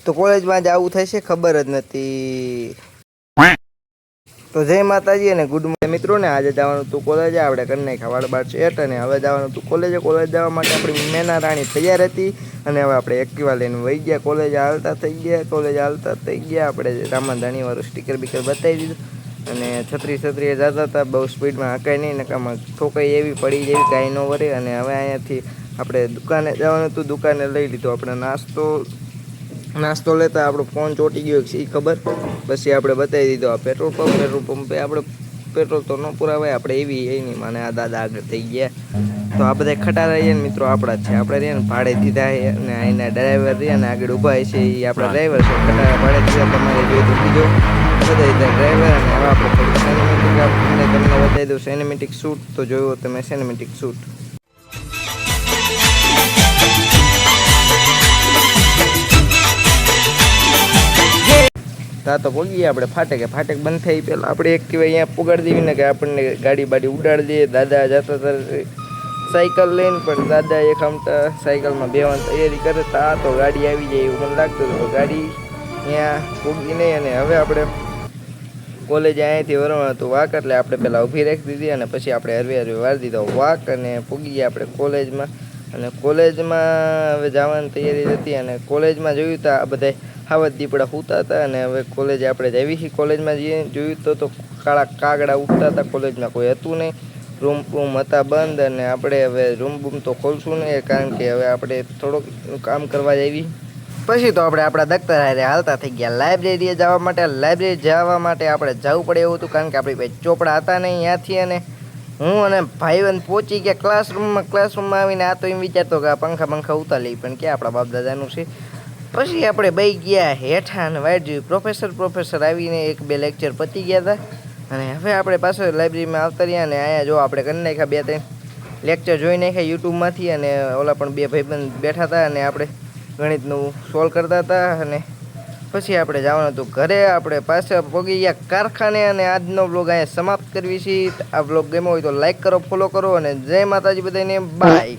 તો કોલેજમાં જ આવું થશે ખબર જ નથી. તો જય માતાજી અને ગુડ મોર્નિંગ મિત્રો ને. આજે જવાનું હતું કોલેજે, આપણે કરી નાખ્યા વાળ સેટ અને હવે જવાનું હતું કોલેજે. કોલેજ જવા માટે આપણી મેના રાણી તૈયાર હતી અને હવે આપણે એક્ટિવા લઈને વહી ગયા. કોલેજ હાલતા થઈ ગયા. આપણે રામાધાણી વાળું સ્ટીકર બીકર બતાવી દીધું અને છત્રી જતા હતા. બહુ સ્પીડમાં હકાય નહીં, નકામાં ઠોકાઈ એવી પડી જેવી કાંઈ ન વરે. અને હવે અહીંયાથી આપણે દુકાને જવાનું હતું. દુકાને લઈ લીધો આપણે નાસ્તો લેતા આપણો ફોન ચોટી ગયો એ ખબર. પછી આપણે બતાવી દીધો આ પેટ્રોલ પંપે આપણે પેટ્રોલ તો ન પુરાવાય. આપણે એવી નહીં માને આ દાદા આગળ થઈ ગયા. તો આ બધા ખટારા રહીએ ને મિત્રો આપણા જ છે. આપણે રહીએ ને ભાડે દીધા છે અને અહીંના ડ્રાઈવર રહ્યા ને આગળ ઊભા છે એ આપણા ડ્રાઈવર છે. ખટારા ભાડે દીધા તમારે જોઈએ તો બીજો બધા દીધા ડ્રાઈવર. અને હવે આપણે થોડું સિનેમેટિક તમને બતાવી દઉં. સિનેમેટિક શૂટ તો જોયો તમે, સિનેમેટિક શૂટ. તા તો પહોંચી ગયા આપણે ફાટક બંધ થઈ પહેલાં આપણે એક કહેવાય અહીંયા પુગાડી દેવી ને કે આપણને ગાડી બાડી ઉડાડી દઈએ. દાદા જતા હતા સાયકલ લઈને, પણ દાદા એક આમતા સાયકલમાં બેવાની તૈયારી કરે. તા તો ગાડી આવી જાય એવું મને લાગતું હતું. ગાડી અહીંયા પૂગી નહીં. અને હવે આપણે કોલેજ અહીંયાથી વરવાનું હતું વાક, એટલે આપણે પહેલાં ઊભી રાખી દીધી અને પછી આપણે હરવે વાર દીધો વાક અને પૂગી ગયા આપણે કોલેજમાં. અને કોલેજમાં હવે જવાની તૈયારી હતી અને કોલેજમાં જોયું તો આ બધા હાવત દીપડા સૂતા હતા. અને હવે કોલેજ આપણે જઈએ છીએ. કોલેજમાં જઈએ જોયું તો કાળા કાગડા ઉઠતા હતા. કોલેજમાં કોઈ હતું નહીં, રૂમ હતા બંધ. અને આપણે હવે રૂમ તો ખોલશું નહીં, કારણ કે હવે આપણે થોડુંક કામ કરવા જઈએ. પછી તો આપણે આપણા દફતર હારે હાલતા થઈ ગયા લાઇબ્રેરીએ જવા માટે. લાઇબ્રેરી જવા માટે આપણે જવું પડે એવું હતું, કારણ કે આપણી પાસે ચોપડા હતા નહીં ત્યાંથી. અને હું અને ભાઈબંધ પહોંચી ગયા ક્લાસરૂમમાં આવીને આ તો એમ વિચારતો કે આ પંખા ઉતાર લઈ, પણ ક્યાં આપણા બાપ દાદાનું છે. પછી આપણે બેસી ગયા હેઠા અને વાઇટ જોયું. પ્રોફેસર આવીને એક બે લેક્ચર પતી ગયા હતા. અને હવે આપણે પાછળ લાઇબ્રેરીમાં આવતા રહ્યા. અને અહીંયા જો આપણે કરી નાખ્યા 2-3 લેક્ચર જોઈ નાખ્યા યુટ્યુબમાંથી. અને ઓલા પણ બે ભાઈબંધ બેઠા હતા અને આપણે ગણિતનું સોલ્વ કરતા હતા. અને પછી આપણે જવાનું હતું ઘરે. આપણે પાછા પહોંચી ગયા કારખાને. અને આજનો વ્લોગ અહીંયા સમાપ્ત કરવી છે. આ વ્લોગ ગમ્યો હોય તો લાઈક કરો, ફોલો કરો અને જય માતાજી બધાને. બાય.